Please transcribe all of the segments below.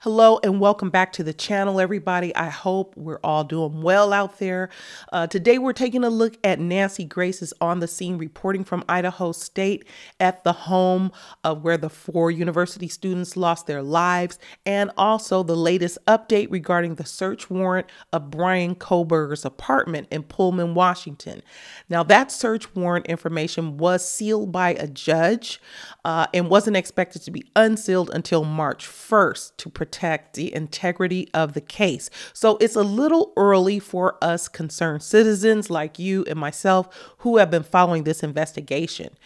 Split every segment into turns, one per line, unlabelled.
Hello and welcome back to the channel, everybody. I hope we're all doing well out there. Today we're taking a look at Nancy Grace's on the scene reporting from Idaho State at the home of where the 4 university students lost their lives, and also the latest update regarding the search warrant of Bryan Kohbergers' apartment in Pullman, Washington. Now, that search warrant information was sealed by a judge and wasn't expected to be unsealed until March 1st to protect the integrity of the case. So it's a little early for us concerned citizens like you and myself who have been following this investigation.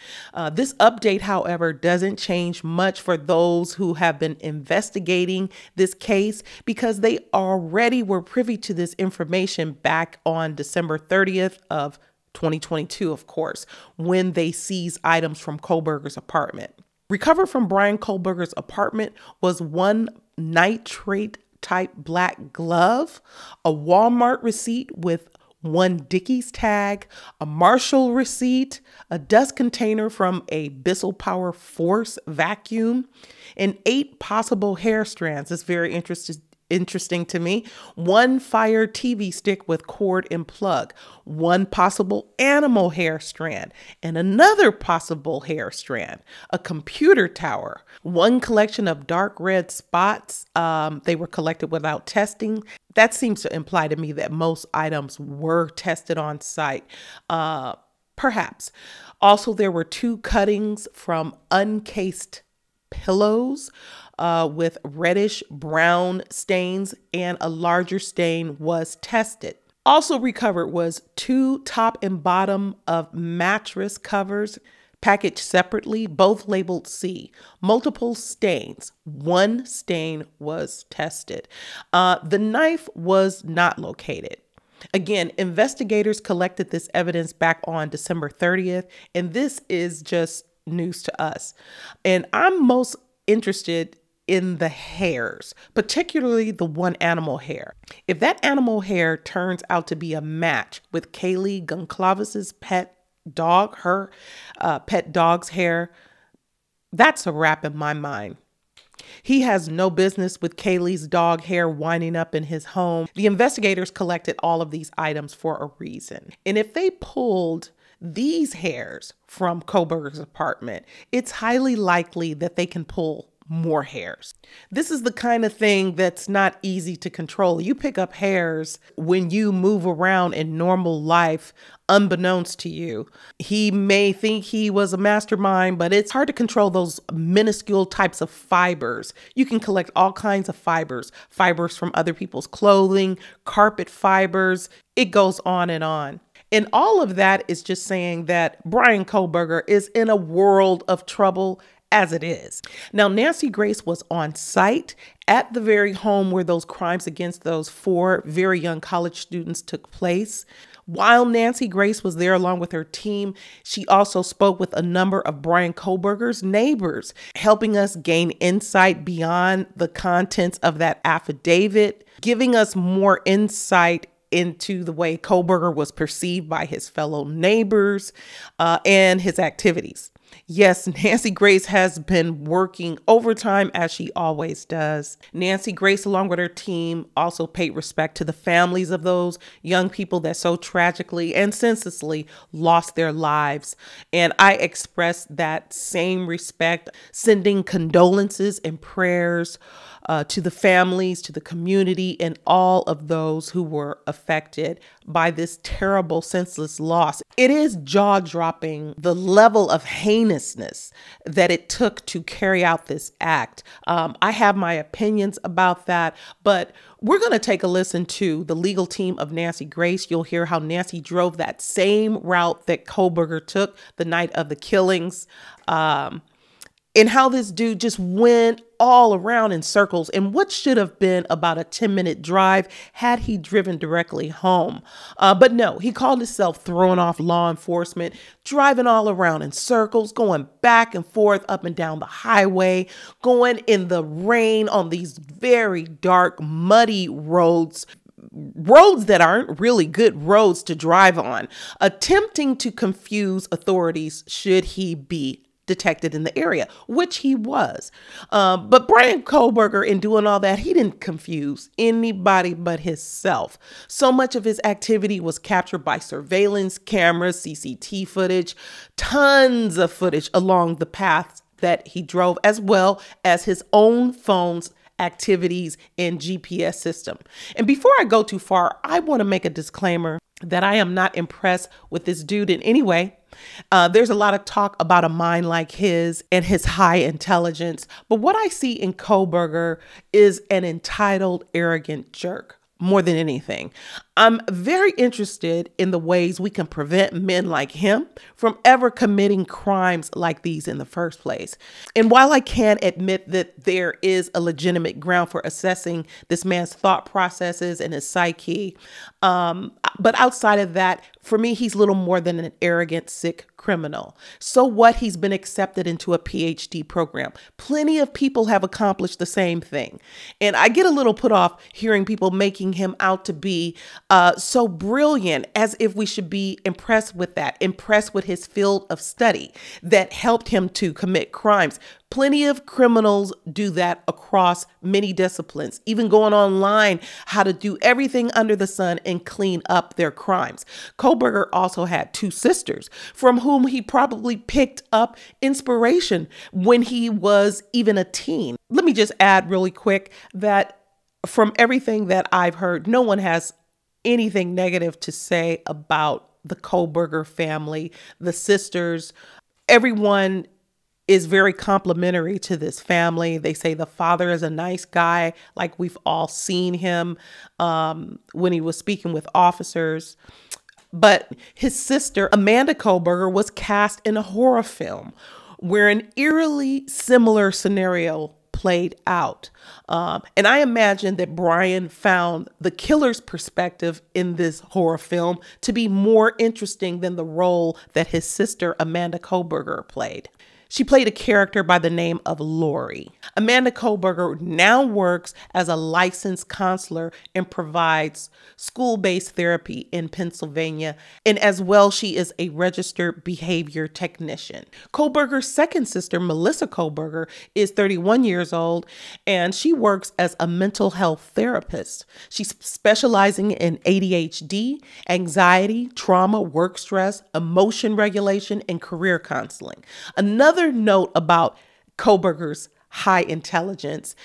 This update, however, doesn't change much for those who have been investigating this case because they already were privy to this information back on December 30th of 2022, of course, when they seized items from Kohberger's apartment. Recovered from Bryan Kohberger's apartment was one nitrate type black glove, a Walmart receipt with one Dickies tag, a Marshall receipt, a dust container from a Bissell Power Force vacuum, and 8 possible hair strands. It's very interesting to me. One Fire TV stick with cord and plug, one possible animal hair strand, and another possible hair strand, a computer tower, one collection of dark red spots. They were collected without testing. That seems to imply to me that most items were tested on site. Perhaps. Also, there were 2 cuttings from uncased pillows with reddish brown stains, and a larger stain was tested. Also recovered was 2 top and bottom of mattress covers packaged separately, both labeled C. Multiple stains. 1 stain was tested. The knife was not located. Again, investigators collected this evidence back on December 30th, and this is just news to us. And I'm most interested in the hairs, particularly the one animal hair. If that animal hair turns out to be a match with Kaylee Goncalves' pet dog, her pet dog's hair, that's a wrap in my mind. He has no business with Kaylee's dog hair winding up in his home. The investigators collected all of these items for a reason. And if they pulled these hairs from Kohberger's apartment, it's highly likely that they can pull more hairs. This is the kind of thing that's not easy to control. You pick up hairs when you move around in normal life, unbeknownst to you. He may think he was a mastermind, but it's hard to control those minuscule types of fibers. You can collect all kinds of fibers from other people's clothing, carpet fibers. It goes on and on. And all of that is just saying that Bryan Kohberger is in a world of trouble as it is. Now, Nancy Grace was on site at the very home where those crimes against those 4 very young college students took place. While Nancy Grace was there along with her team, she also spoke with a number of Bryan Kohberger's neighbors, helping us gain insight beyond the contents of that affidavit, giving us more insight into the way Kohberger was perceived by his fellow neighbors and his activities. Yes, Nancy Grace has been working overtime as she always does. Nancy Grace, along with her team, also paid respect to the families of those young people that so tragically and senselessly lost their lives. And I express that same respect, sending condolences and prayers to the families, to the community, and all of those who were affected by this terrible, senseless loss. It is jaw-dropping the level of heinousness that it took to carry out this act. I have my opinions about that, but we're going to take a listen to the legal team of Nancy Grace. You'll hear how Nancy drove that same route that Kohberger took the night of the killings. And how this dude just went all around in circles in what should have been about a 10-minute drive had he driven directly home. But no, he called himself throwing off law enforcement, driving all around in circles, going back and forth up and down the highway, going in the rain on these very dark, muddy roads that aren't really good roads to drive on, attempting to confuse authorities should he be detected in the area, which he was. But Bryan Kohberger, in doing all that, he didn't confuse anybody but himself. So much of his activity was captured by surveillance cameras, CCTV footage, tons of footage along the paths that he drove, as well as his own phone's activities and GPS system. And before I go too far, I want to make a disclaimer that I am not impressed with this dude in any way. There's a lot of talk about a mind like his and his high intelligence, but what I see in Kohberger is an entitled, arrogant jerk. More than anything, I'm very interested in the ways we can prevent men like him from ever committing crimes like these in the first place. And while I can admit that there is a legitimate ground for assessing this man's thought processes and his psyche, but outside of that, for me, he's little more than an arrogant, sick criminal. So what? He's been accepted into a PhD program. Plenty of people have accomplished the same thing. And I get a little put off hearing people making him out to be so brilliant, as if we should be impressed with that, impressed with his field of study that helped him to commit crimes. Plenty of criminals do that across many disciplines, even going online, how to do everything under the sun and clean up their crimes. Kohberger also had two sisters from whom he probably picked up inspiration when he was even a teen. Let me just add really quick that from everything that I've heard, no one has anything negative to say about the Kohberger family, the sisters. Everyone is very complimentary to this family. They say the father is a nice guy, like we've all seen him when he was speaking with officers. But his sister, Amanda Kohberger, was cast in a horror film where an eerily similar scenario played out. And I imagine that Bryan found the killer's perspective in this horror film to be more interesting than the role that his sister, Amanda Kohberger, played. She played a character by the name of Lori. Amanda Kohberger now works as a licensed counselor and provides school-based therapy in Pennsylvania. And as well, she is a registered behavior technician. Kohberger's second sister, Melissa Kohberger, is 31 years old, and she works as a mental health therapist. She's specializing in ADHD, anxiety, trauma, work stress, emotion regulation, and career counseling. Another note about Kohberger's high intelligence.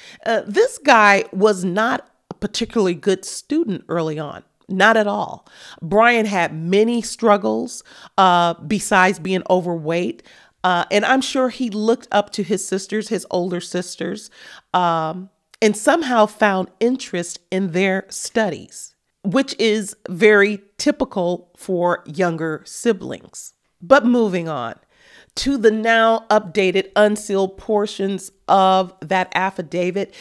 This guy was not a particularly good student early on. Not at all. Bryan had many struggles besides being overweight. And I'm sure he looked up to his sisters, his older sisters, and somehow found interest in their studies, which is very typical for younger siblings. But moving on to the now updated unsealed portions of that affidavit,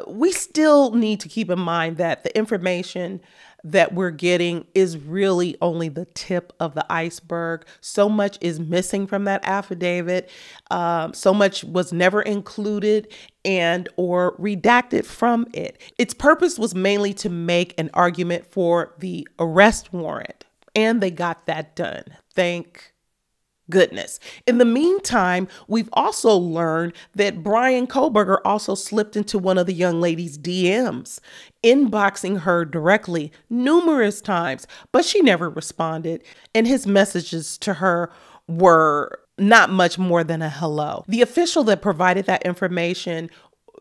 we still need to keep in mind that the information that we're getting is really only the tip of the iceberg. So much is missing from that affidavit. So much was never included and or redacted from it. Its purpose was mainly to make an argument for the arrest warrant, and they got that done. Thank goodness. In the meantime, we've also learned that Bryan Kohberger also slipped into one of the young lady's DMs, inboxing her directly numerous times, but she never responded. And his messages to her were not much more than a hello. The official that provided that information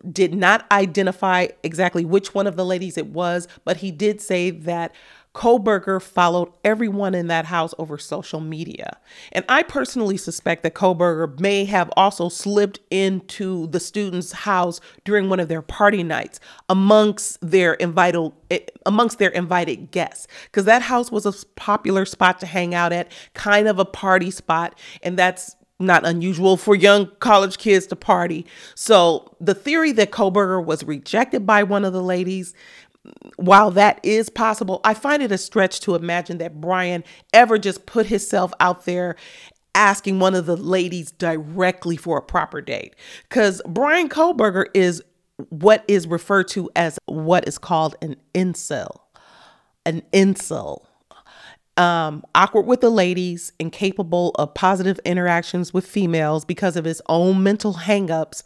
did not identify exactly which one of the ladies it was, but he did say that Kohberger followed everyone in that house over social media. And I personally suspect that Kohberger may have also slipped into the students' house during one of their party nights amongst their invited guests, because that house was a popular spot to hang out at, kind of a party spot. And that's not unusual for young college kids to party. So the theory that Kohberger was rejected by one of the ladies, while that is possible, I find it a stretch to imagine that Bryan ever just put himself out there asking one of the ladies directly for a proper date. Because Bryan Kohberger is what is referred to as what is called an incel. An incel. awkward with the ladies, incapable of positive interactions with females because of his own mental hangups.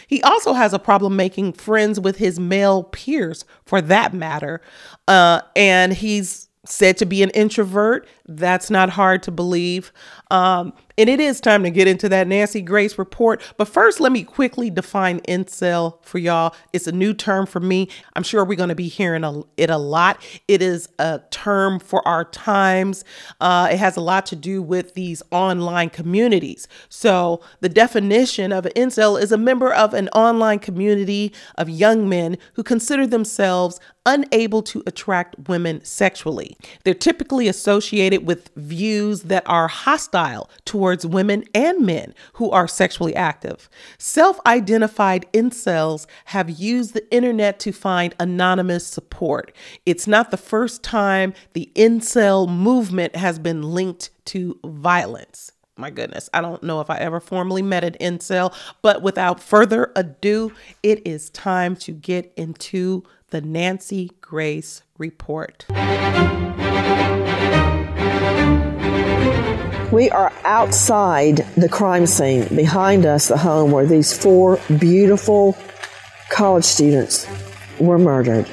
He also has a problem making friends with his male peers, for that matter. And he's said to be an introvert. That's not hard to believe. And it is time to get into that Nancy Grace report. But first, let me quickly define incel for y'all. It's a new term for me. I'm sure we're going to be hearing it a lot. It is a term for our times. It has a lot to do with these online communities. So the definition of an incel is a member of an online community of young men who consider themselves unable to attract women sexually. They're typically associated with views that are hostile towards women and men who are sexually active. Self-identified incels have used the internet to find anonymous support. It's not the first time the incel movement has been linked to violence. My goodness, I don't know if I ever formally met an incel, but without further ado, it is time to get into the Nancy Grace report.
We are outside the crime scene. Behind us, the home where these 4 beautiful college students were murdered.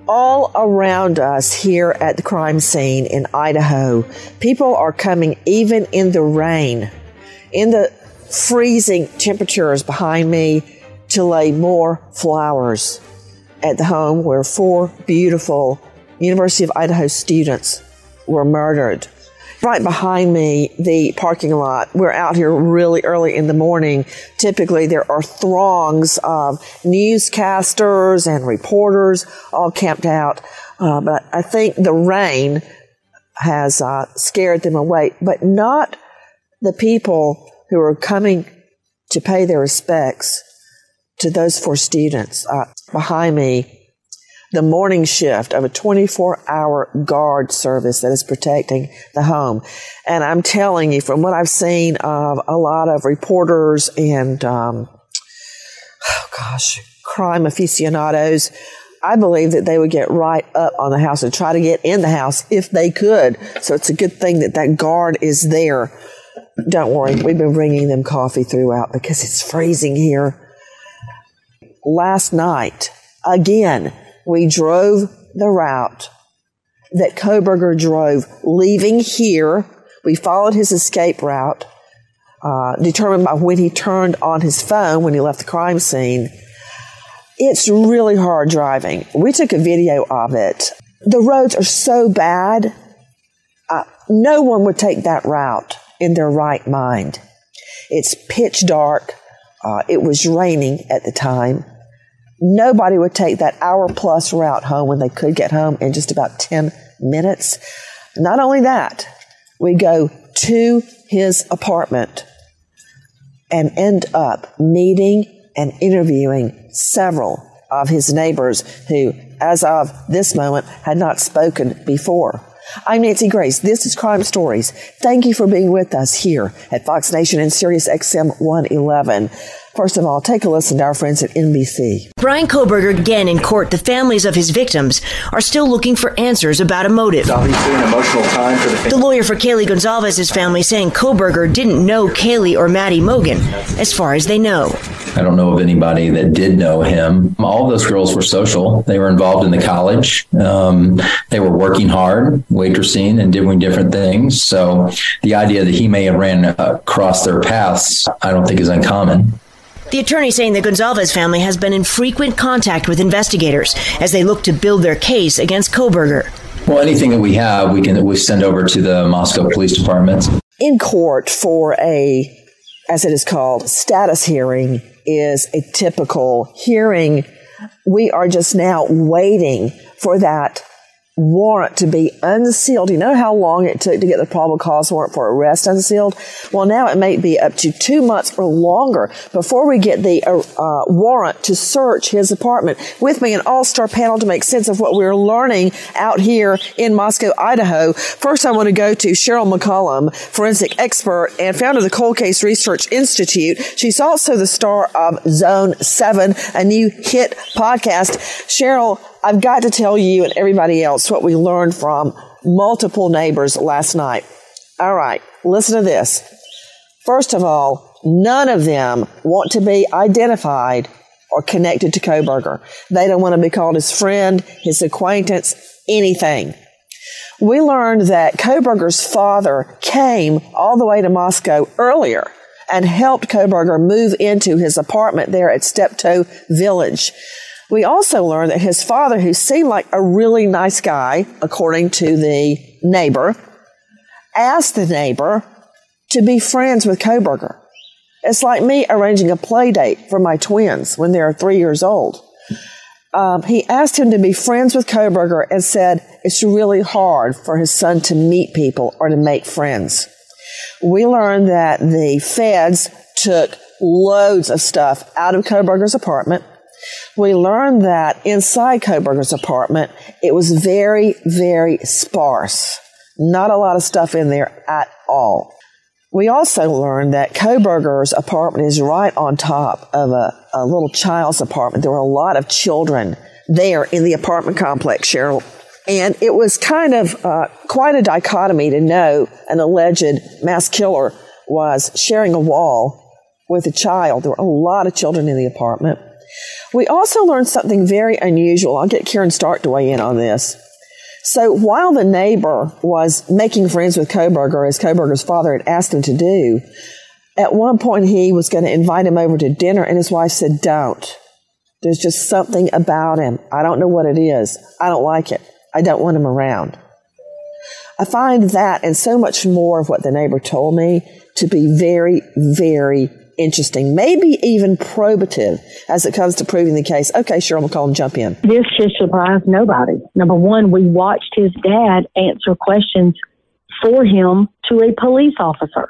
All around us here at the crime scene in Idaho, people are coming even in the rain, in the freezing temperatures behind me, to lay more flowers at the home where 4 beautiful University of Idaho students were murdered. Right behind me, the parking lot. We're out here really early in the morning. Typically, there are throngs of newscasters and reporters all camped out. But I think the rain has scared them away, but not the people who are coming to pay their respects to those 4 students. Behind me, the morning shift of a 24-hour guard service that is protecting the home. And I'm telling you, from what I've seen of a lot of reporters and, crime aficionados, I believe that they would get right up on the house and try to get in the house if they could. So it's a good thing that that guard is there. Don't worry, we've been bringing them coffee throughout because it's freezing here. Last night, again, we drove the route that Kohberger drove, leaving here. We followed his escape route, determined by when he turned on his phone when he left the crime scene. It's really hard driving. We took a video of it. The roads are so bad, no one would take that route in their right mind. It's pitch dark. It was raining at the time. Nobody would take that hour-plus route home when they could get home in just about 10 minutes. Not only that, we go to his apartment and end up meeting and interviewing several of his neighbors who, as of this moment, had not spoken before. I'm Nancy Grace. This is Crime Stories. Thank you for being with us here at Fox Nation and Sirius XM 111. First of all, take a listen to our friends at NBC.
Bryan Kohberger again in court. The families of his victims are still looking for answers about a motive.
It's obviously an emotional time for the family.
The lawyer for Kaylee Goncalves' family saying Kohberger didn't know Kaylee or Maddie Mogen, as far as they know.
I don't know of anybody that did know him. All those girls were social. They were involved in the college. They were working hard, waitressing and doing different things. So the idea that he may have ran across their paths, I don't think is uncommon.
The attorney saying the Goncalves family has been in frequent contact with investigators as they look to build their case against Kohberger.
Well, anything that we have, we send over to the Moscow Police Department.
In court for a, as it is called, status hearing is a typical hearing. We are just now waiting for that warrant to be unsealed. You know how long it took to get the probable cause warrant for arrest unsealed? Well, now it may be up to 2 months or longer before we get the warrant to search his apartment. With me, an all-star panel to make sense of what we're learning out here in Moscow, Idaho. First, I want to go to Cheryl McCollum, forensic expert and founder of the Cold Case Research Institute. She's also the star of Zone 7, a new hit podcast. Cheryl, I've got to tell you and everybody else what we learned from multiple neighbors last night. All right, listen to this. First of all, none of them want to be identified or connected to Kohberger. They don't want to be called his friend, his acquaintance, anything. We learned that Kohberger's father came all the way to Moscow earlier and helped Kohberger move into his apartment there at Steptoe Village. We also learned that his father, who seemed like a really nice guy, according to the neighbor, asked the neighbor to be friends with Kohberger. It's like me arranging a play date for my twins when they're 3 years old. He asked him to be friends with Kohberger and said it's really hard for his son to meet people or to make friends. We learned that the feds took loads of stuff out of Kohberger's apartment. We learned that inside Kohberger's apartment, it was very, very sparse. Not a lot of stuff in there at all. We also learned that Kohberger's apartment is right on top of a little child's apartment. There were a lot of children there in the apartment complex, Cheryl. And it was kind of quite a dichotomy to know an alleged mass killer was sharing a wall with a child. There were a lot of children in the apartment. We also learned something very unusual. I'll get Karen Stark to weigh in on this. So while the neighbor was making friends with Kohberger, as Kohberger's father had asked him to do, at one point he was going to invite him over to dinner, and his wife said, "Don't. There's just something about him. I don't know what it is. I don't like it. I don't want him around." I find that and so much more of what the neighbor told me to be very, very interesting, maybe even probative as it comes to proving the case. Okay, Cheryl McCollum, jump in.
This should surprise nobody. Number one, we watched his dad answer questions for him to a police officer.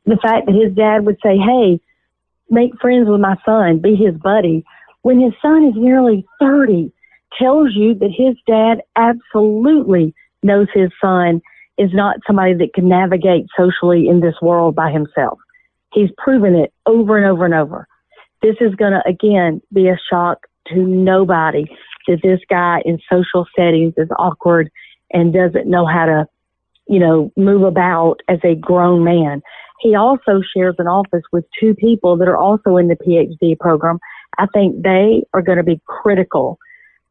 The fact that his dad would say, "Hey, make friends with my son, be his buddy," when his son is nearly 30, tells you that his dad absolutely knows his son is not somebody that can navigate socially in this world by himself. He's proven it over and over and over. This is going to, again, be a shock to nobody that this guy in social settings is awkward and doesn't know how to, move about as a grown man. He also shares an office with two people that are also in the PhD program. I think they are going to be critical.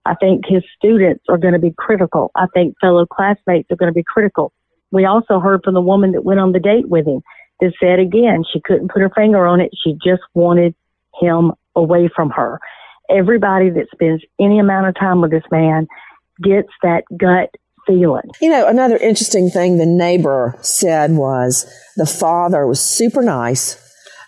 I think his students are going to be critical. I think fellow classmates are going to be critical. We also heard from the woman that went on the date with him that said, again, she couldn't put her finger on it. She just wanted him away from her. Everybody that spends any amount of time with this man gets that gut feeling.
Another interesting thing the neighbor said was the father was super nice,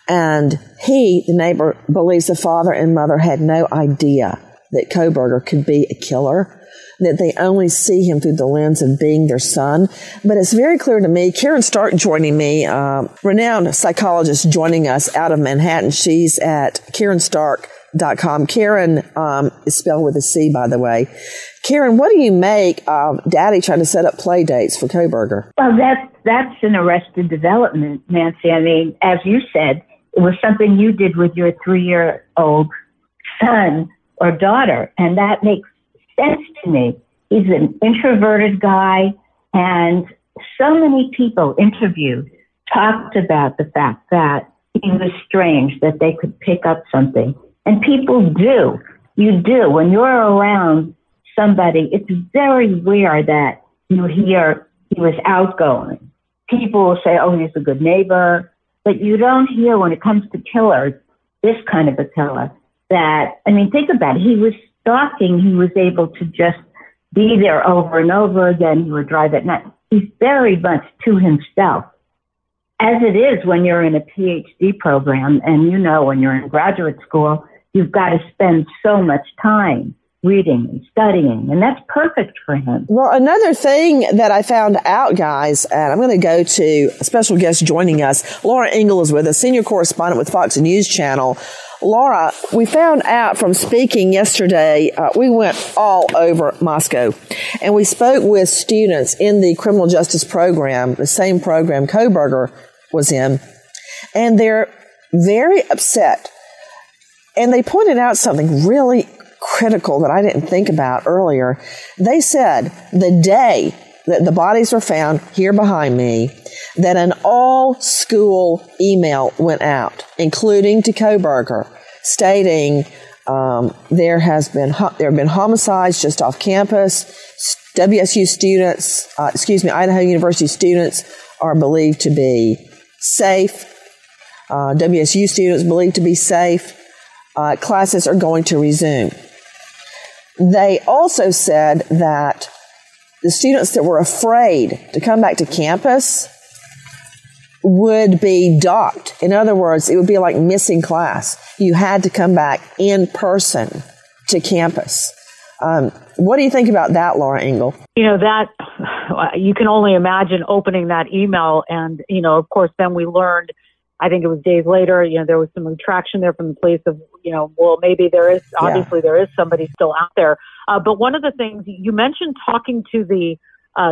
and the neighbor, believes the father and mother had no idea that Kohberger could be a killer, that they only see him through the lens of being their son. But it's very clear to me, Karen Stark joining me, renowned psychologist joining us out of Manhattan. She's at KarenStark.com. Karen is spelled with a C, by the way. Karen, what do you make of Daddy trying to set up play dates for Kohberger?
Well, that's an arrested development, Nancy. I mean, as you said, it was something you did with your 3-year-old son or daughter, and that makes sense to me. He's an introverted guy, and so many people interviewed talked about the fact that he was strange, that they could pick up something. And people do. You do. When you're around somebody, it's very rare that you hear he was outgoing. People will say, "Oh, he's a good neighbor," but you don't hear, when it comes to killers, this kind of a killer, think about it. He was stalking. He was able to just be there over and over again. He would drive at night. He's very much to himself. As it is when you're in a PhD program, and when you're in graduate school, you've got to spend so much time reading and studying, and that's perfect for him.
Well, another thing that I found out, guys, and I'm going to go to a special guest joining us. Laura Engel is with us, senior correspondent with Fox News Channel. Laura, we found out from speaking yesterday, we went all over Moscow, and we spoke with students in the criminal justice program, the same program Kohberger was in, and they're very upset. And they pointed out something really critical that I didn't think about earlier. They said the day that the bodies were found here behind me, that an all-school email went out, including to Kohberger, stating there have been homicides just off campus. WSU students, Idaho University students are believed to be safe. WSU students believed to be safe. Classes are going to resume. They also said that the students that were afraid to come back to campus would be docked. In other words, it would be like missing class. You had to come back in person to campus. What do you think about that, Laura Ingle?
You know, that you can only imagine opening that email. And, you know, of course, then we learned, I think it was days later, you know, there was some retraction there from the police of, you know, well, maybe there is, obviously there is somebody still out there. But one of the things you mentioned, talking to the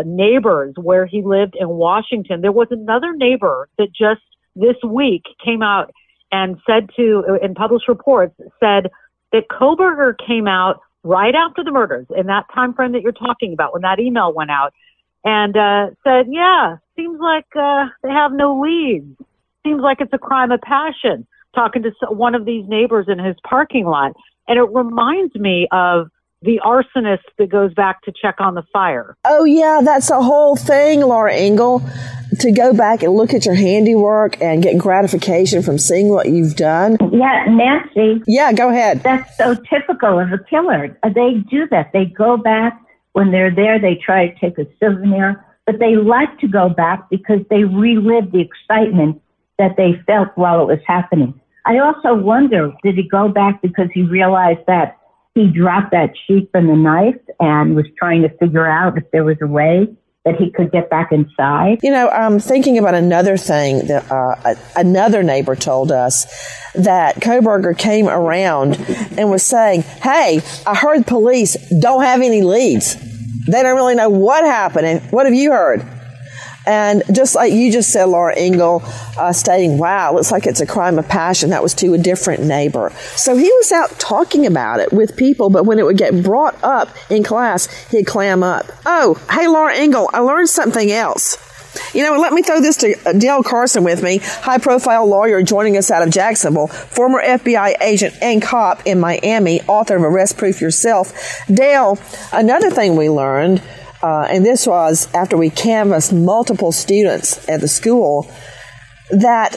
neighbors where he lived in Washington, there was another neighbor that just this week came out and said in published reports, said that Kohberger came out right after the murders, in that time frame that you're talking about, when that email went out, and said, yeah, seems like they have no leads. Seems like it's a crime of passion, talking to one of these neighbors in his parking lot. And it reminds me of the arsonist that goes back to check on the fire.
Oh, yeah, that's a whole thing, Laura Ingle, to go back and look at your handiwork and get gratification from seeing what you've done.
Yeah, Nancy.
Yeah, go ahead.
That's so typical of a killer. They do that. They go back. When they're there, they try to take a souvenir, but they like to go back because they relive the excitement that they felt while it was happening. I also wonder, did he go back because he realized that he dropped that sheep and the knife and was trying to figure out if there was a way that he could get back inside?
You know, I'm thinking about another thing that another neighbor told us, that Kohberger came around and was saying, hey, I heard police don't have any leads. They don't really know what happened. And what have you heard? And just like you just said, Laura Ingle, stating, wow, looks like it's a crime of passion. That was to a different neighbor. So he was out talking about it with people, but when it would get brought up in class, he'd clam up. Oh, hey, Laura Ingle, I learned something else. You know, let me throw this to Dale Carson with me, high-profile lawyer joining us out of Jacksonville, former FBI agent and cop in Miami, author of Arrest Proof Yourself. Dale, another thing we learned, and this was after we canvassed multiple students at the school, that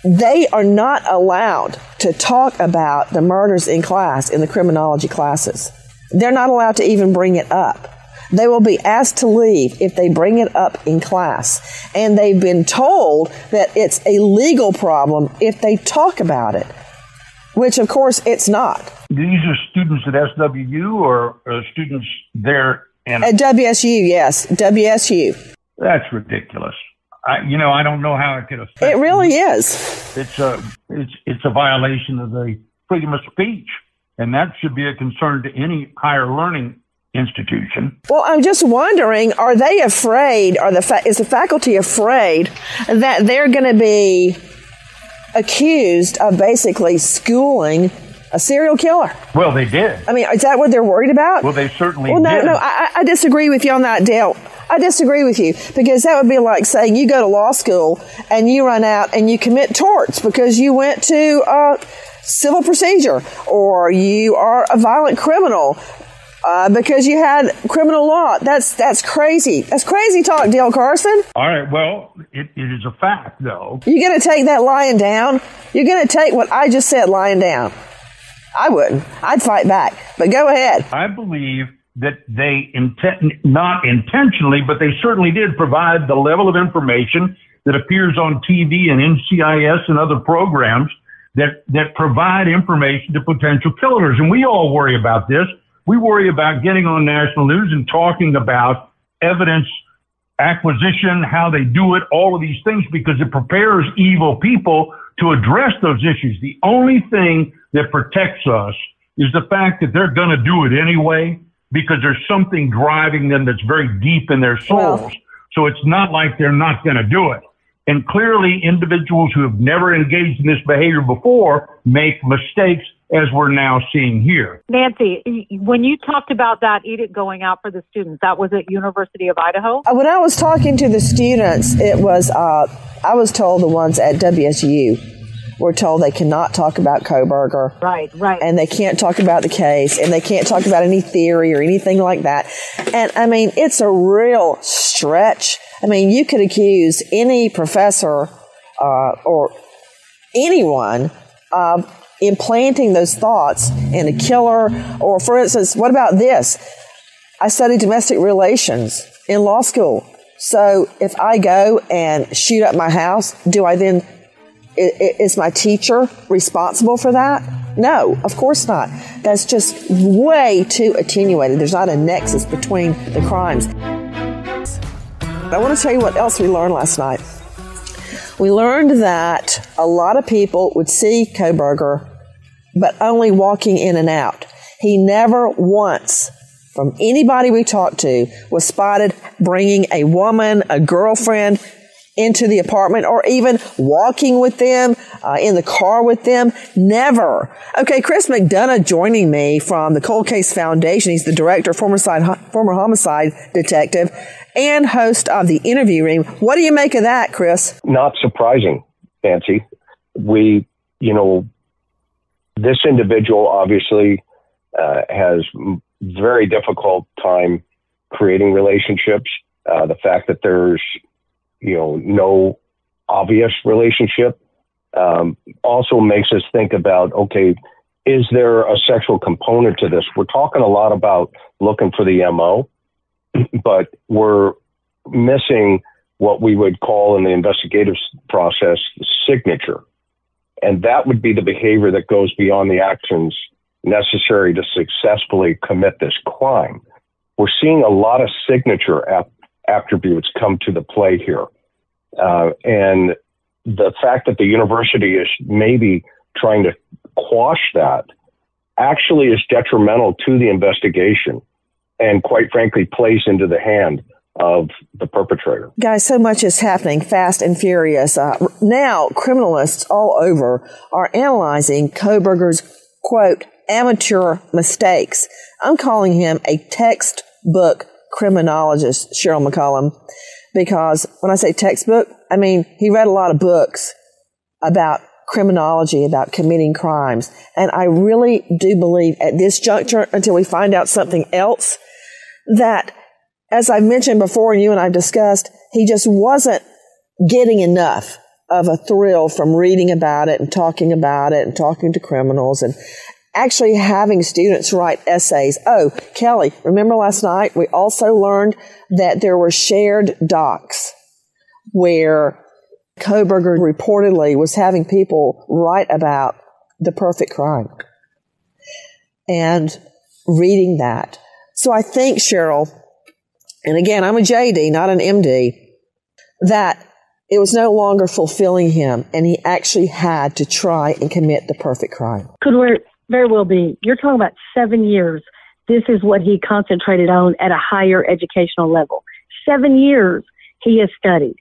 they are not allowed to talk about the murders in class, in the criminology classes. They're not allowed to even bring it up. They will be asked to leave if they bring it up in class. And they've been told that it's a legal problem if they talk about it, which, of course, it's not.
These are students at SWU or students there? At
WSU, yes, WSU.
That's ridiculous. I don't know how it could affect.
It really is.
It's a violation of the freedom of speech, and that should be a concern to any higher learning institution.
Well, I'm just wondering: are they afraid? Is the faculty afraid that they're going to be accused of basically schooling a serial killer?
Well, they did.
I mean, is that what they're worried about?
Well, they certainly
did.
No,
I disagree with you on that, Dale. I disagree with you, because that would be like saying you go to law school and you run out and you commit torts because you went to civil procedure, or you are a violent criminal because you had criminal law. That's crazy. That's crazy talk, Dale Carson.
All right. Well, it is a fact, though.
You're going to take that lying down? You're going to take what I just said lying down? I wouldn't. I'd fight back. But go ahead.
I believe that they not intentionally, but they certainly did provide the level of information that appears on TV and NCIS and other programs that provide information to potential killers. And we all worry about this. We worry about getting on national news and talking about evidence acquisition, how they do it, all of these things, because it prepares evil people to address those issues. The only thing that protects us is the fact that they're going to do it anyway, because there's something driving them that's very deep in their souls. Well, so it's not like they're not going to do it. And clearly, individuals who have never engaged in this behavior before make mistakes as we're now seeing here.
Nancy, when you talked about that edict going out for the students, that was at University of Idaho?
When I was talking to the students, it was, I was told the ones at WSU were told they cannot talk about Kohberger.
Right.
And they can't talk about the case, and they can't talk about any theory or anything like that. And I mean, it's a real stretch. I mean, you could accuse any professor or anyone of implanting those thoughts in a killer. Or, for instance, what about this? I studied domestic relations in law school. So if I go and shoot up my house, do I then, is my teacher responsible for that? No, of course not. That's just way too attenuated. There's not a nexus between the crimes. I want to tell you what else we learned last night. We learned that a lot of people would see Kohberger, but only walking in and out. He never once, from anybody we talked to, was spotted bringing a woman, a girlfriend, into the apartment, or even walking with them, in the car with them. Never. Okay, Chris McDonough joining me from the Cold Case Foundation. He's the director, former homicide detective, and host of The Interview Room. What do you make of that, Chris?
Not surprising, Nancy. This individual obviously has very difficult time creating relationships. The fact that there's no obvious relationship also makes us think about, okay, is there a sexual component to this? We're talking a lot about looking for the MO, but we're missing what we would call in the investigative process signature. And that would be the behavior that goes beyond the actions necessary to successfully commit this crime. We're seeing a lot of signature attributes come to the play here. And the fact that the university is maybe trying to quash that actually is detrimental to the investigation and, quite frankly, plays into the hand of the perpetrator.
Guys, so much is happening fast and furious. Now, criminalists all over are analyzing Kohberger's, quote, amateur mistakes. I'm calling him a textbook criminologist, Cheryl McCollum, because when I say textbook, I mean he read a lot of books about criminology, about committing crimes. And I really do believe at this juncture, until we find out something else, that, as I've mentioned before and you and I've discussed, he just wasn't getting enough of a thrill from reading about it and talking to criminals and actually having students write essays. Oh, Kelly, remember last night we also learned that there were shared docs where Kohberger reportedly was having people write about the perfect crime and reading that. So I think, Cheryl, and again, I'm a JD, not an MD, that it was no longer fulfilling him and he actually had to try and commit the perfect crime.
Could very well be. You're talking about 7 years. This is what he concentrated on at a higher educational level. 7 years he has studied.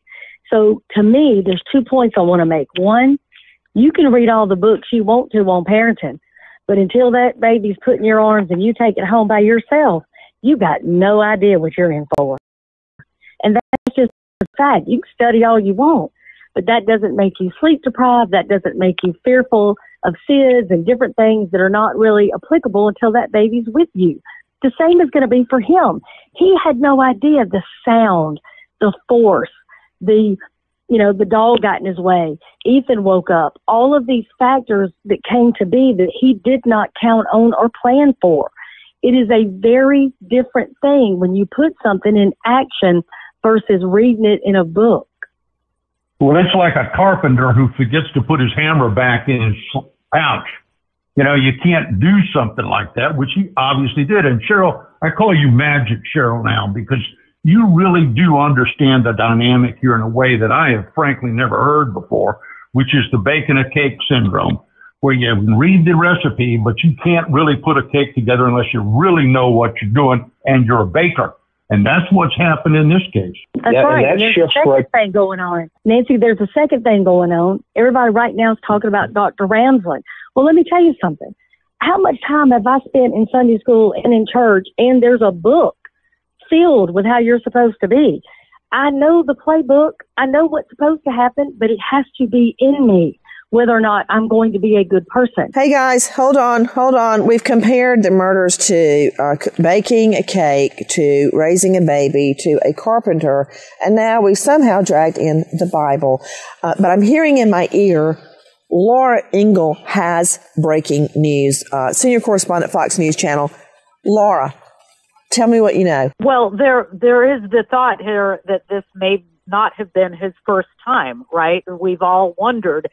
So to me, there's 2 points I want to make. One, you can read all the books you want to on parenting, but until that baby's put in your arms and you take it home by yourself, you got no idea what you're in for. And that's just a fact. You can study all you want, but that doesn't make you sleep deprived. That doesn't make you fearful of SIDS and different things that are not really applicable until that baby's with you. The same is going to be for him. He had no idea the sound, the force, the dog got in his way. Ethan woke up. All of these factors that came to be that he did not count on or plan for. It is a very different thing when you put something in action versus reading it in a book.
Well, it's like a carpenter who forgets to put his hammer back in his pouch. You can't do something like that, which he obviously did. And Cheryl, I call you Magic Cheryl now because you really do understand the dynamic here in a way that I have frankly never heard before, which is the baking a cake syndrome, where you read the recipe, but you can't really put a cake together unless you really know what you're doing and you're a baker. And that's what's happened in this case.
That's right. And there's a second thing going on. Nancy, there's a second thing going on. Everybody right now is talking about Dr. Ramsland. Well, let me tell you something. how much time have I spent in Sunday school and in church, and there's a book filled with how you're supposed to be. I know the playbook. I know what's supposed to happen, but it has to be in me, whether or not I'm going to be a good person.
Hey guys, hold on. We've compared the murders to baking a cake, to raising a baby, to a carpenter, and now we've somehow dragged in the Bible. But I'm hearing in my ear, Laura Ingle has breaking news. Senior correspondent, Fox News Channel. Laura, tell me what you know.
Well, there is the thought here that this may not have been his first time, right? We've all wondered,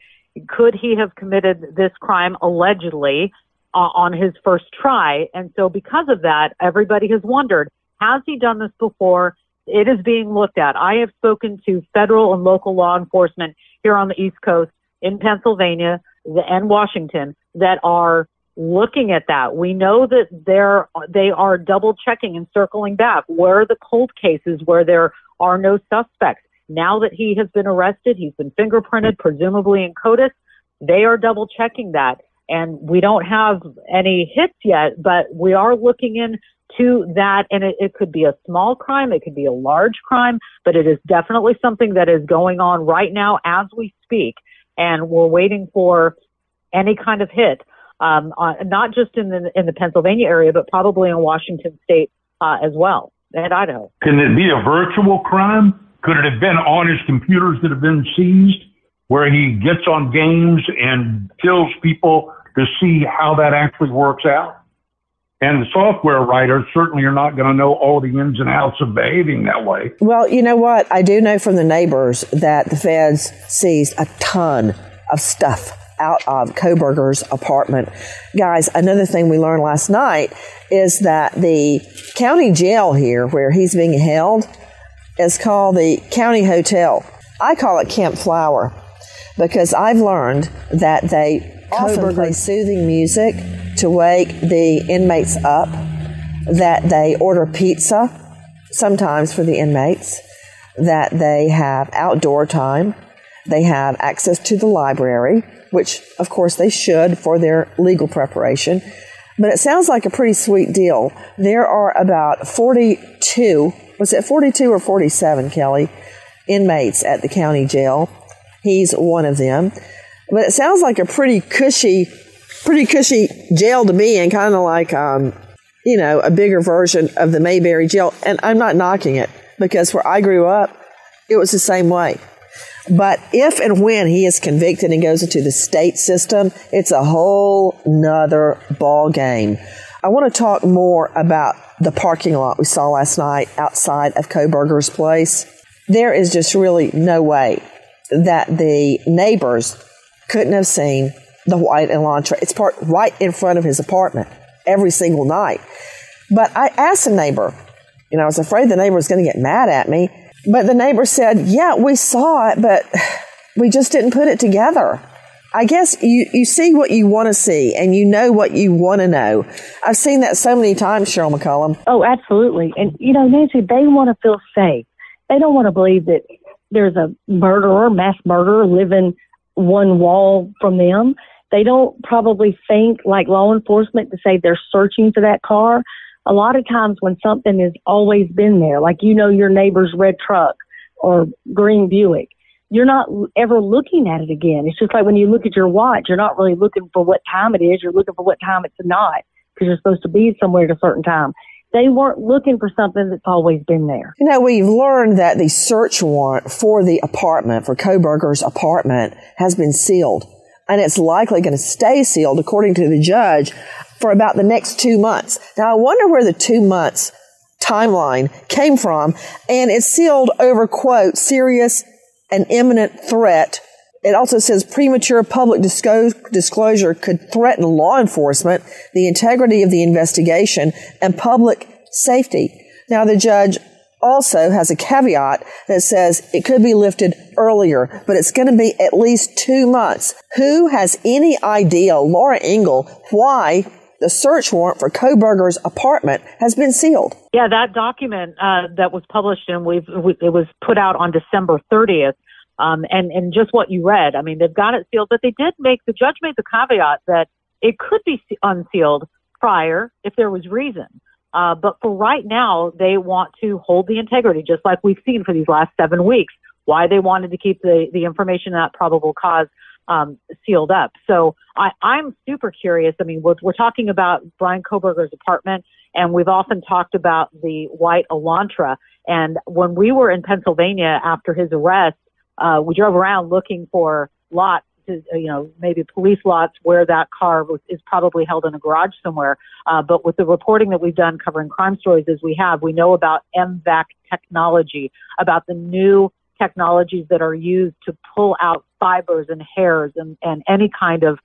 could he have committed this crime allegedly on his first try? And so because of that, everybody has wondered, has he done this before? It is being looked at. I have spoken to federal and local law enforcement here on the East Coast, in Pennsylvania and Washington, that are looking at that. We know that they are double checking and circling back. Where are the cold cases where there are no suspects? Now that he has been arrested, he's been fingerprinted, presumably in CODIS, they are double checking that. And we don't have any hits yet, but we are looking into that. And it could be a small crime. It could be a large crime, but it is definitely something that is going on right now as we speak. And we're waiting for any kind of hit, not just in the Pennsylvania area, but probably in Washington State as well, and Idaho.
Can it be a virtual crime? Could it have been on his computers that have been seized, where he gets on games and kills people to see how that actually works out? And the software writers certainly are not going to know all the ins and outs of behaving that way.
Well, you know what? I do know from the neighbors that the feds seized a ton of stuff out of Kohberger's apartment. Guys, another thing we learned last night is that the county jail here, where he's being held, is called the County Hotel. I call it Camp Flower because I've learned that they often play soothing music to wake the inmates up, that they order pizza sometimes for the inmates, that they have outdoor time, they have access to the library, which of course they should for their legal preparation. But it sounds like a pretty sweet deal. There are about 42, was it 42 or 47, Kelly, inmates at the county jail. He's one of them. But it sounds like a pretty cushy jail to be in, kind of like, a bigger version of the Mayberry jail. And I'm not knocking it because where I grew up, it was the same way. But if and when he is convicted and goes into the state system, it's a whole nother ball game. I want to talk more about the parking lot we saw last night outside of Kohberger's place. There is just really no way that the neighbors couldn't have seen the white Elantra. It's parked right in front of his apartment every single night. But I asked a neighbor, I was afraid the neighbor was going to get mad at me. But the neighbor said, yeah, we saw it, but we just didn't put it together. I guess you see what you want to see, and you know what you want to know. I've seen that so many times, Cheryl McCollum.
Oh, absolutely. And, Nancy, they want to feel safe. They don't want to believe that there's a murderer, mass murderer, living one wall from them. They don't probably think, like law enforcement, to say they're searching for that car. A lot of times when something has always been there, like your neighbor's red truck or green Buick, you're not ever looking at it again. It's just like when you look at your watch, you're not really looking for what time it is. You're looking for what time it's not, because you're supposed to be somewhere at a certain time. They weren't looking for something that's always been there.
We've learned that the search warrant for the apartment, for Kohberger's apartment, has been sealed. And it's likely going to stay sealed, according to the judge, for about the next 2 months. Now, I wonder where the 2 months timeline came from. And it's sealed over, quote, serious and imminent threat. It also says premature public disclosure could threaten law enforcement, the integrity of the investigation, and public safety. Now, the judge also has a caveat that says it could be lifted earlier, but it's going to be at least 2 months. Who has any idea, Laura Ingle, why the search warrant for Kohberger's apartment has been sealed?
Yeah, that document that was published and it was put out on December 30th. And just what you read, they've got it sealed, but the judge made the caveat that it could be unsealed prior if there was reason. But for right now, they want to hold the integrity, just like we've seen for these last 7 weeks, why they wanted to keep the information at probable cause sealed up. So I'm super curious. I mean, we're talking about Bryan Kohberger's apartment, and we've often talked about the white Elantra. And when we were in Pennsylvania after his arrest, we drove around looking for lots, maybe police lots where that car is probably held in a garage somewhere. But with the reporting that we've done covering crime stories as we have, we know about MVAC technology, about the new technologies that are used to pull out fibers and hairs and any kind of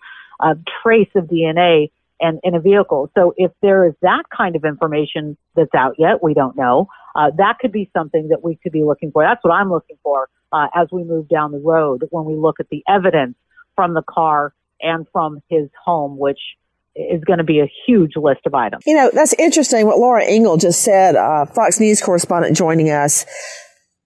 trace of DNA in a vehicle. So if there is that kind of information that's out yet, we don't know. That could be something that we could be looking for. That's what I'm looking for as we move down the road when we look at the evidence from the car and from his home, which is going to be a huge list of items.
You know, that's interesting what Laura Engel just said, Fox News correspondent joining us.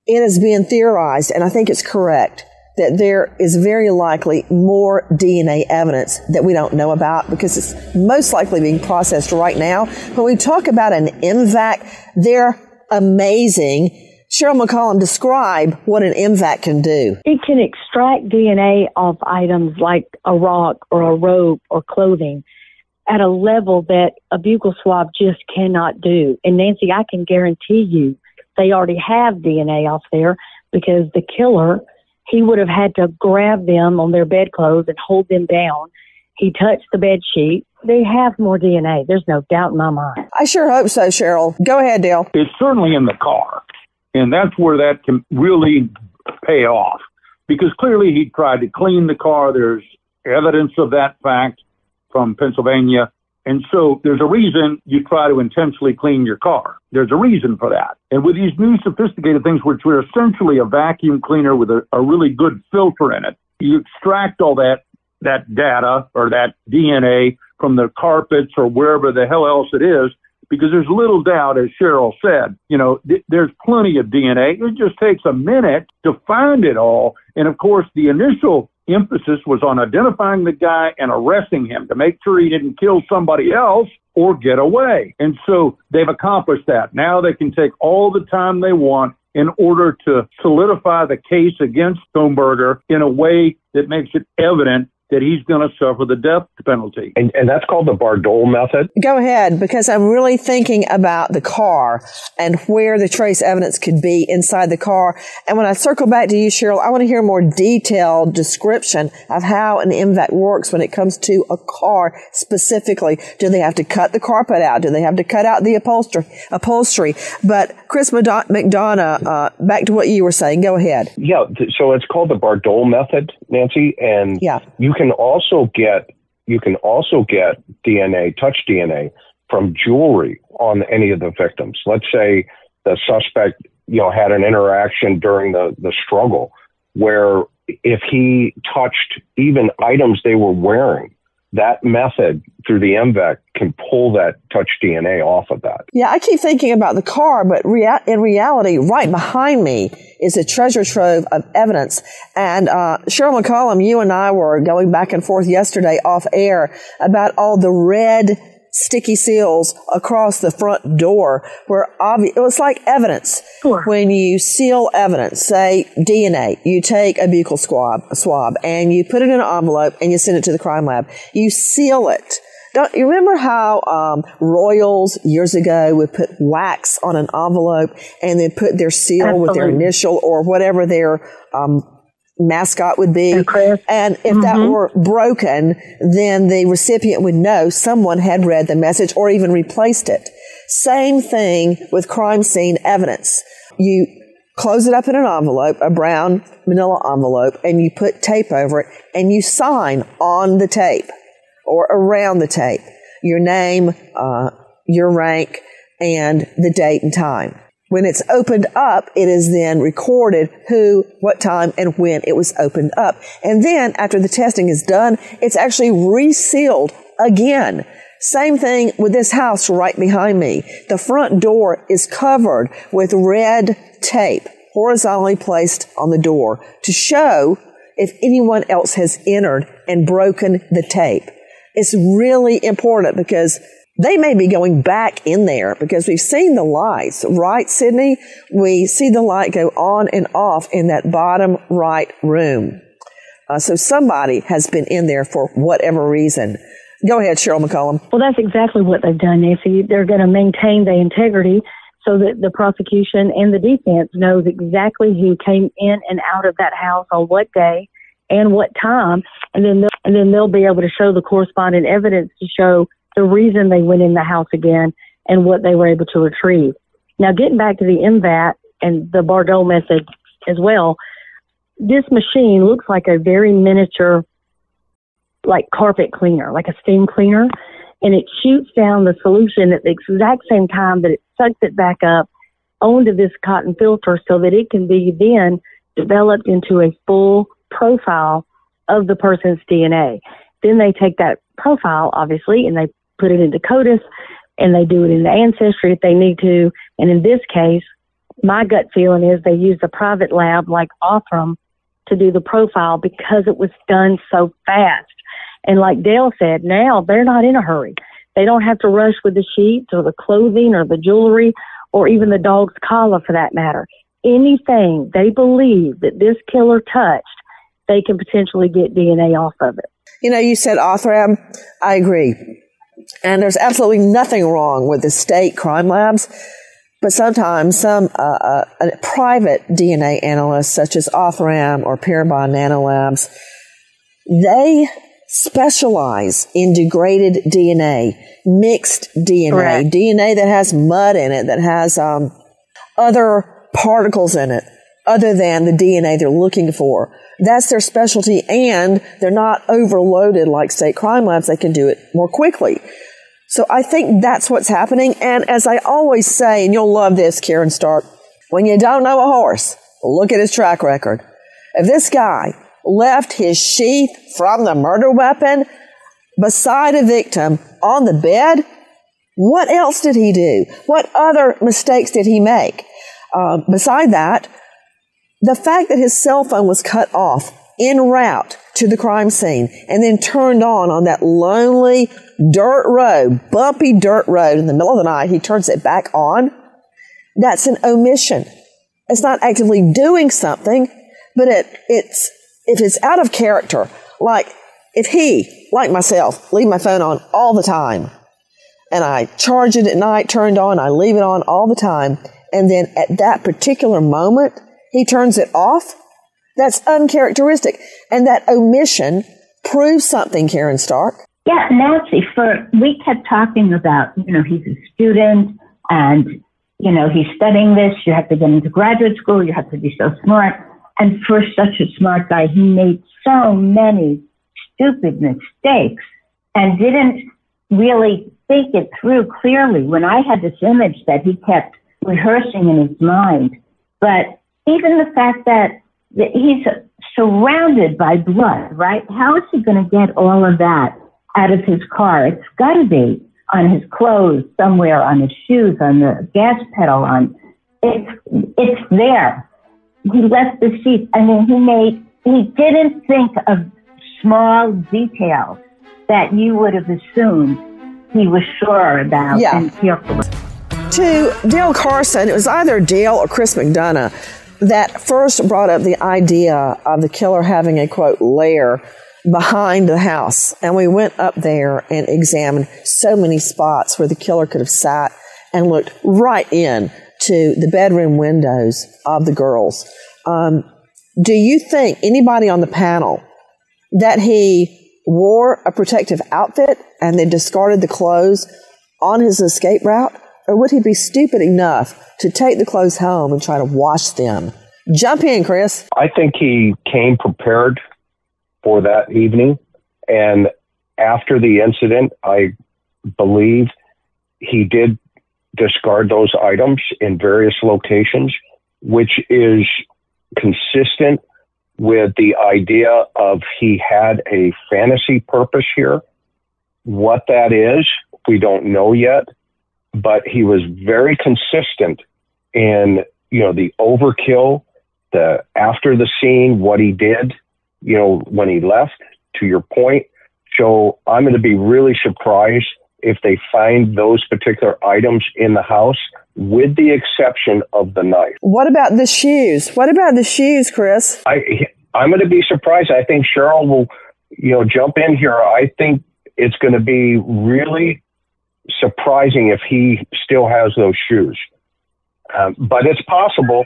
It is being theorized, and I think it's correct, that there is very likely more DNA evidence that we don't know about because it's most likely being processed right now. When we talk about an MVAC, they're amazing. Cheryl McCollum, describe what an MVAC can do.
It can extract DNA off items like a rock or a rope or clothing at a level that a buccal swab just cannot do. And Nancy, I can guarantee you they already have DNA off there because the killer, he would have had to grab them on their bedclothes and hold them down. He touched the bed sheet. They have more DNA. There's no doubt in my mind.
I sure hope so, Cheryl. Go ahead, Dale.
It's certainly in the car. And that's where that can really pay off. Because clearly he tried to clean the car. There's evidence of that fact from Pennsylvania. And so there's a reason you try to intentionally clean your car. There's a reason for that. And with these new sophisticated things, which are essentially a vacuum cleaner with a really good filter in it, you extract all that data or that DNA from the carpets or wherever the hell else it is, because there's little doubt, as Cheryl said, there's plenty of DNA. It just takes a minute to find it all. And of course, the initial emphasis was on identifying the guy and arresting him to make sure he didn't kill somebody else or get away. And so they've accomplished that. Now they can take all the time they want in order to solidify the case against Kohberger in a way that makes it evident that he's going to suffer the death penalty.
And that's called the Bardol method.
Go ahead, because I'm really thinking about the car and where the trace evidence could be inside the car. And when I circle back to you, Cheryl, I want to hear a more detailed description of how an MVAC works when it comes to a car specifically. Do they have to cut the carpet out? Do they have to cut out the upholstery? But Chris McDonough, back to what you were saying. Go ahead.
Yeah, so it's called the Bardol method, Nancy, and you can also get DNA, touch DNA, from jewelry on any of the victims. Let's say the suspect, had an interaction during the struggle where if he touched even items they were wearing, that method through the MVAC can pull that touch DNA off of that.
Yeah, I keep thinking about the car, but in reality, right behind me is a treasure trove of evidence. And Cheryl McCollum, you and I were going back and forth yesterday off air about all the red sticky seals across the front door where it was like evidence.
Sure.
When you seal evidence, say DNA, you take a buccal swab and you put it in an envelope and you send it to the crime lab. You seal it. Don't you remember how Royals years ago would put wax on an envelope and then put their seal with their initial or whatever their mascot would be? And if that were broken, then the recipient would know someone had read the message or even replaced it. Same thing with crime scene evidence. You close it up in an envelope, a brown manila envelope, and you put tape over it and you sign on the tape or around the tape your name, your rank, and the date and time. When it's opened up, it is then recorded who, what time, and when it was opened up. And then, after the testing is done, it's actually resealed again. Same thing with this house right behind me. The front door is covered with red tape, horizontally placed on the door, to show if anyone else has entered and broken the tape. is really important because they may be going back in there because we've seen the lights, right, Sydney? We see the light go on and off in that bottom right room. So somebody has been in there for whatever reason. Go ahead, Cheryl McCollum.
Well, that's exactly what they've done, Nancy. They're going to maintain the integrity so that the prosecution and the defense knows exactly who came in and out of that house on what day and what time, and then they'll be able to show the corresponding evidence to show the reason they went in the house again and what they were able to retrieve. Now, getting back to the MVAT and the Bardot method as well, this machine looks like a very miniature, like carpet cleaner, like a steam cleaner, and it shoots down the solution at the exact same time that it sucks it back up onto this cotton filter so that it can be then developed into a full profile of the person's DNA. Then they take that profile, obviously, and they put it into CODIS, and they do it in the Ancestry if they need to. And in this case, my gut feeling is they used a private lab like Othram to do the profile because it was done so fast. And like Dale said, now they're not in a hurry. They don't have to rush with the sheets or the clothing or the jewelry or even the dog's collar for that matter. Anything they believe that this killer touched, they can potentially get DNA off of it.
You know, you said Othram. I agree. And there's absolutely nothing wrong with the state crime labs. But sometimes some private DNA analysts, such as Othram or Parabon Nanolabs, they specialize in degraded DNA, mixed DNA, correct, DNA that has mud in it, that has other particles in it, other than the DNA they're looking for. That's their specialty, and they're not overloaded like state crime labs. They can do it more quickly. So I think that's what's happening. And as I always say, and you'll love this, Karen Stark, when you don't know a horse, look at his track record. If this guy left his sheath from the murder weapon beside a victim on the bed, what else did he do? What other mistakes did he make? Beside that, the fact that his cell phone was cut off en route to the crime scene and then turned on that lonely dirt road, bumpy dirt road in the middle of the night, he turns it back on. That's an omission. It's not actively doing something, but if it's out of character, like if he, like myself, leave my phone on all the time and I charge it at night, turned on, I leave it on all the time, and then at that particular moment, he turns it off, that's uncharacteristic. And that omission proves something, Karen Stark.
Yeah, Nancy, we kept talking about, he's a student and, he's studying this. You have to get into graduate school. You have to be so smart. And for such a smart guy, he made so many stupid mistakes and didn't really think it through clearly. When I had this image that he kept rehearsing in his mind, but even the fact that he's surrounded by blood, right? How is he going to get all of that out of his car? It's got to be on his clothes, somewhere on his shoes, on the gas pedal, it's there. He left the seat. I mean, he didn't think of small details that you would have assumed he was sure about and careful.
To Dale Carson, it was either Dale or Chris McDonough that first brought up the idea of the killer having a, quote, lair behind the house. And we went up there and examined so many spots where the killer could have sat and looked right in to the bedroom windows of the girls. Do you think anybody on the panel that he wore a protective outfit and then discarded the clothes on his escape route? Or would he be stupid enough to take the clothes home and try to wash them? Jump in, Chris.
I think he came prepared for that evening. And after the incident, I believe he did discard those items in various locations, which is consistent with the idea of he had a fantasy purpose here. What that is, we don't know yet. But he was very consistent in, the overkill, the after the scene, what he did, when he left, to your point, So I'm going to be really surprised if they find those particular items in the house, with the exception of the knife.
What about the shoes? What about the shoes, Chris?
I'm going to be surprised. I think Cheryl will, jump in here. I think it's going to be really surprising if he still has those shoes. But it's possible,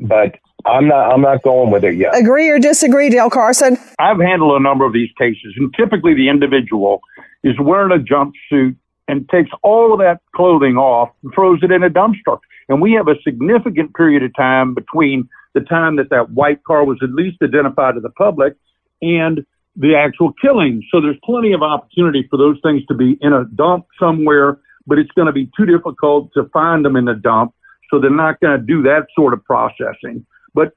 but I'm not going with it yet.
Agree or disagree, Dale Carson?
I've handled a number of these cases, and typically the individual is wearing a jumpsuit and takes all of that clothing off and throws it in a dumpster. And we have a significant period of time between the time that white car was at least identified to the public and the actual killing. So there's plenty of opportunity for those things to be in a dump somewhere, but it's going to be too difficult to find them in the dump. So they're not going to do that sort of processing. But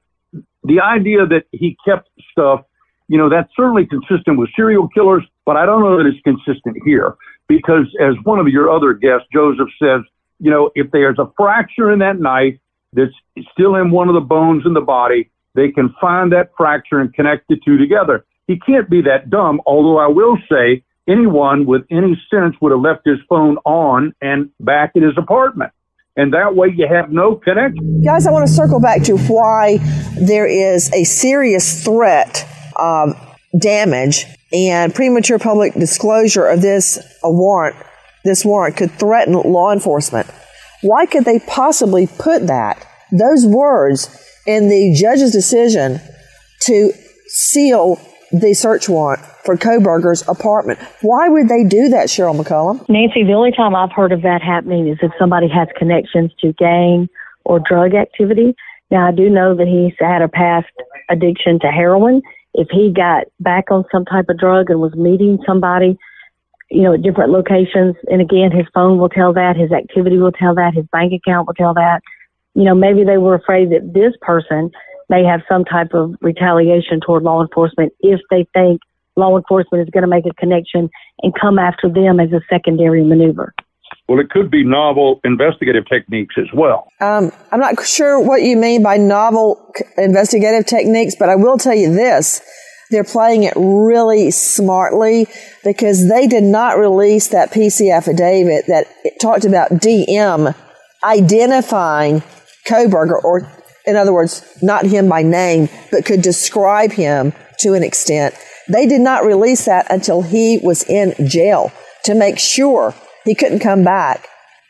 the idea that he kept stuff, that's certainly consistent with serial killers, but I don't know that it's consistent here. Because as one of your other guests, Joseph, says, if there's a fracture in that knife that's still in one of the bones in the body, they can find that fracture and connect the two together. He can't be that dumb, although I will say anyone with any sense would have left his phone on and back at his apartment. And that way you have no connection.
Guys, I want to circle back to why there is a serious threat of damage and premature public disclosure of this warrant could threaten law enforcement. Why could they possibly put those words in the judge's decision to seal the search warrant for Kohberger's apartment? Why would they do that, Cheryl McCollum?
Nancy, the only time I've heard of that happening is if somebody has connections to gang or drug activity. Now, I do know that he's had a past addiction to heroin. If he got back on some type of drug and was meeting somebody, at different locations, and again, his phone will tell that, his activity will tell that, his bank account will tell that, maybe they were afraid that this person may have some type of retaliation toward law enforcement if they think law enforcement is going to make a connection and come after them as a secondary maneuver.
Well, it could be novel investigative techniques as well.
I'm not sure what you mean by novel investigative techniques, but I will tell you this. They're playing it really smartly because they did not release that PC affidavit that talked about DM identifying Kohberger, or in other words, not him by name, but could describe him to an extent. They did not release that until he was in jail to make sure he couldn't come back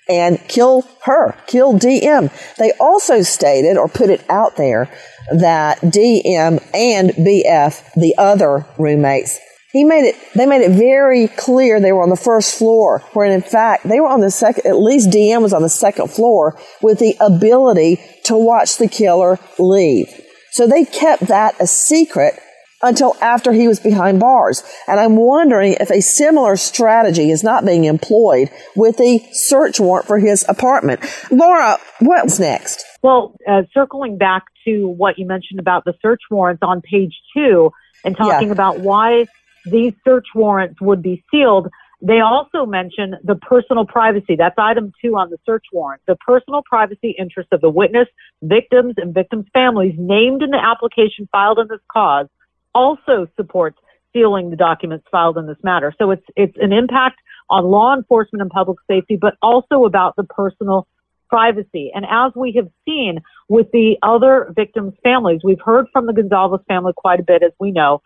and kill DM. They also stated or put it out there that DM and BF, the other roommates, they made it very clear they were on the first floor, when in fact they were on the second. At least DM was on the second floor with the ability to watch the killer leave. So they kept that a secret until after he was behind bars. And I'm wondering if a similar strategy is not being employed with the search warrant for his apartment. Laura, what's next?
Well, circling back to what you mentioned about the search warrants on page 2 and talking about why these search warrants would be sealed, they also mention the personal privacy. That's item 2 on the search warrant. The personal privacy interests of the witness, victims, and victims' families named in the application filed in this cause also supports sealing the documents filed in this matter. So it's an impact on law enforcement and public safety, but also about the personal privacy. And as we have seen with the other victims' families, we've heard from the Goncalves family quite a bit, as we know.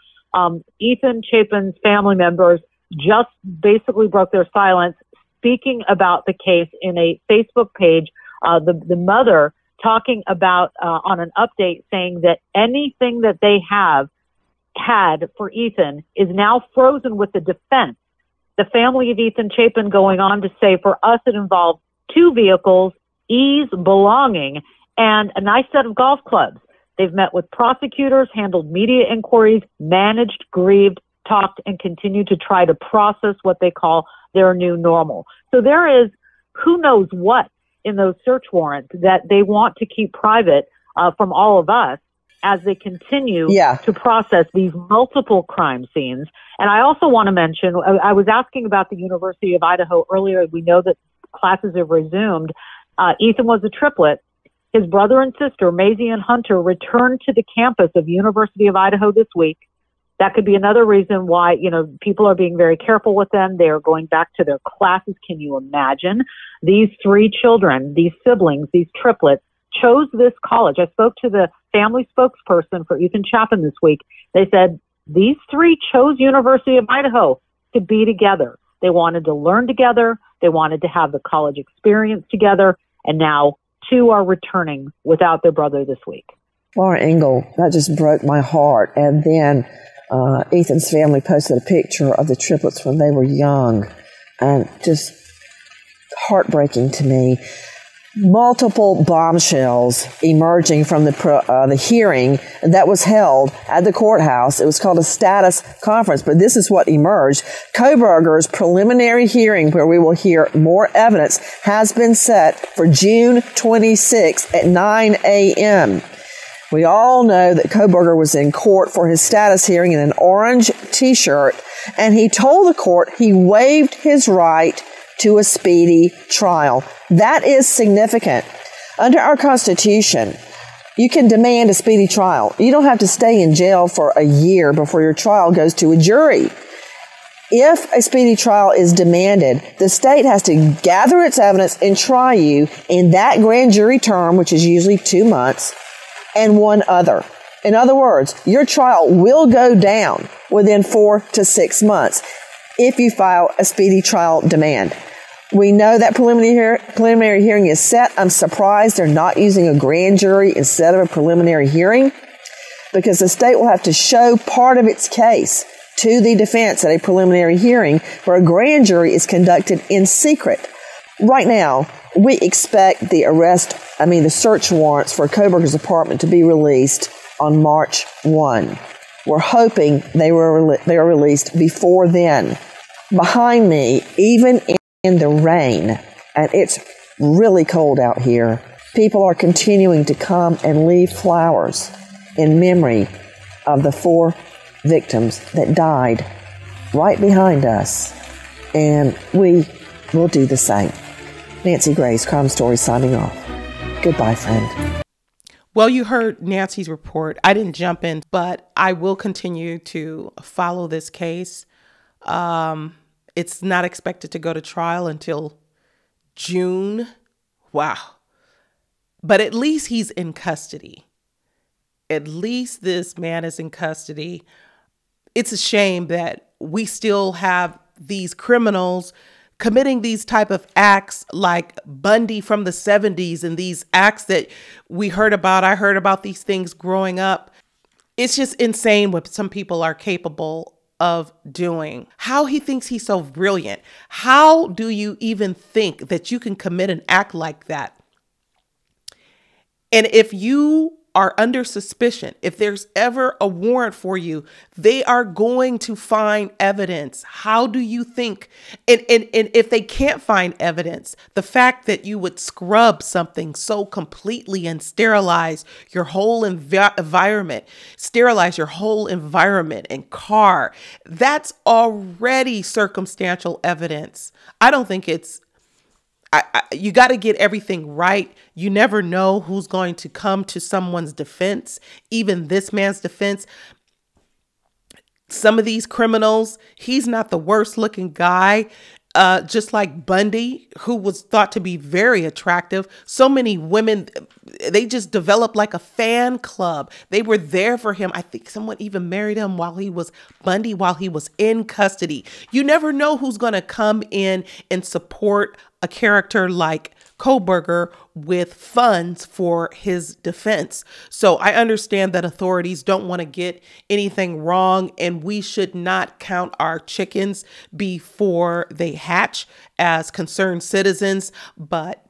Ethan Chapin's family members just basically broke their silence, speaking about the case in a Facebook page. The mother talking about on an update saying that anything that they had for Ethan is now frozen with the defense. The family of Ethan Chapin going on to say, for us, it involved 2 vehicles, ease, belonging, and a nice set of golf clubs. They've met with prosecutors, handled media inquiries, managed, grieved, talked, and continue to try to process what they call their new normal. So there is who knows what in those search warrants that they want to keep private from all of us as they continue to process these multiple crime scenes. And I also want to mention, I was asking about the University of Idaho earlier. We know that classes have resumed. Ethan was a triplet. His brother and sister, Maisie and Hunter, returned to the campus of University of Idaho this week. that could be another reason why, people are being very careful with them. They are going back to their classes. Can you imagine? These 3 children, these siblings, these triplets, chose this college. I spoke to the family spokesperson for Ethan Chapin this week. They said these 3 chose University of Idaho to be together. They wanted to learn together. They wanted to have the college experience together. And now 2 are returning without their brother this week.
Laura Engel, that just broke my heart. And then Ethan's family posted a picture of the triplets when they were young, and just heartbreaking to me. Multiple bombshells emerging from the hearing that was held at the courthouse. It was called a status conference, but this is what emerged. Kohberger's preliminary hearing, where we will hear more evidence, has been set for June 26th at 9 a.m. We all know that Kohberger was in court for his status hearing in an orange T-shirt, and he told the court he waived his right to a speedy trial. That is significant. Under our Constitution, you can demand a speedy trial. You don't have to stay in jail for a year before your trial goes to a jury. If a speedy trial is demanded, the state has to gather its evidence and try you in that grand jury term, which is usually 2 months, and one other. In other words, your trial will go down within 4 to 6 months if you file a speedy trial demand. We know that preliminary hearing is set. I'm surprised they're not using a grand jury instead of a preliminary hearing, because the state will have to show part of its case to the defense at a preliminary hearing, where a grand jury is conducted in secret. Right now, we expect the search warrants for Kohberger's apartment to be released on March 1. We're hoping they are released before then. Behind me, even in the rain, and it's really cold out here, people are continuing to come and leave flowers in memory of the 4 victims that died right behind us. And we will do the same. Nancy Grace, Crime Stories, signing off. Goodbye, friend.
Well, you heard Nancy's report. I didn't jump in, but I will continue to follow this case. It's not expected to go to trial until June. Wow. But at least he's in custody. At least this man is in custody. It's a shame that we still have these criminals committing these type of acts like Bundy from the 70s, and these acts that we heard about. I heard about these things growing up. It's just insane what some people are capable of doing. How he thinks he's so brilliant. How do you even think that you can commit an act like that? And if you are under suspicion, if there's ever a warrant for you, they are going to find evidence. How do you think? And if they can't find evidence, the fact that you would scrub something so completely and sterilize your whole environment and car, that's already circumstantial evidence. I don't think it's you got to get everything right. You never know who's going to come to someone's defense, even this man's defense. Some of these criminals, he's not the worst looking guy, just like Bundy, who was thought to be very attractive. So many women, they just developed like a fan club. They were there for him. I think someone even married him while he was in custody. You never know who's going to come in and support a character like Kohberger with funds for his defense. So I understand that authorities don't want to get anything wrong, and we should not count our chickens before they hatch as concerned citizens. But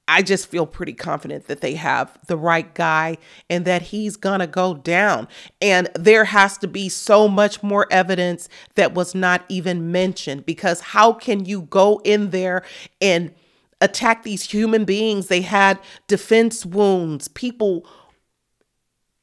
I just feel pretty confident that they have the right guy and that he's going to go down. And there has to be so much more evidence that was not even mentioned, because how can you go in there and attack these human beings? They had defense wounds. People,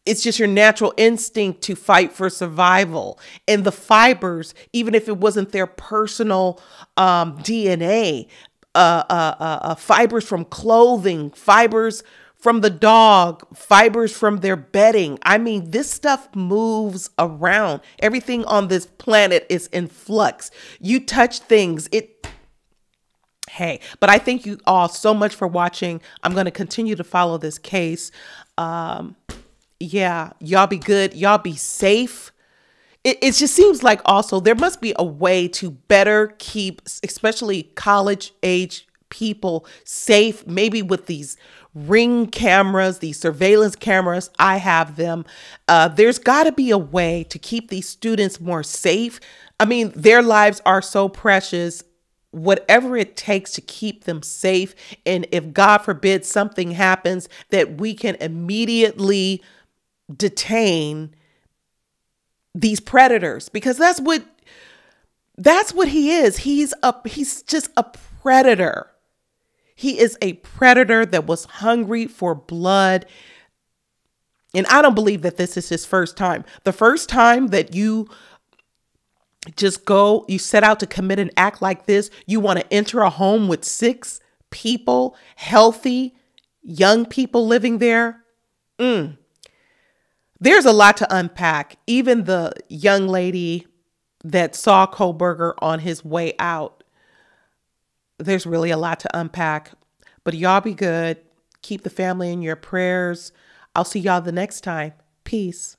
it's just your natural instinct to fight for survival. And the fibers, even if it wasn't their personal DNA, fibers from clothing, fibers from the dog, fibers from their bedding. I mean, this stuff moves around. Everything on this planet is in flux. You touch things, hey, but I thank you all so much for watching. I'm going to continue to follow this case. Yeah, y'all be good. Y'all be safe. It just seems like also there must be a way to better keep, especially college age people, safe, maybe with these Ring cameras, these surveillance cameras. I have them. There's got to be a way to keep these students more safe. I mean, their lives are so precious. Whatever it takes to keep them safe. And if God forbid something happens, that we can immediately detain these predators, because that's what he is. He's just a predator. He is a predator that was hungry for blood. And I don't believe that this is his first time. The first time that you set out to commit an act like this, you want to enter a home with 6 people, healthy, young people living there. There's a lot to unpack. Even the young lady that saw Kohberger on his way out, there's really a lot to unpack. But y'all be good. Keep the family in your prayers. I'll see y'all the next time. Peace.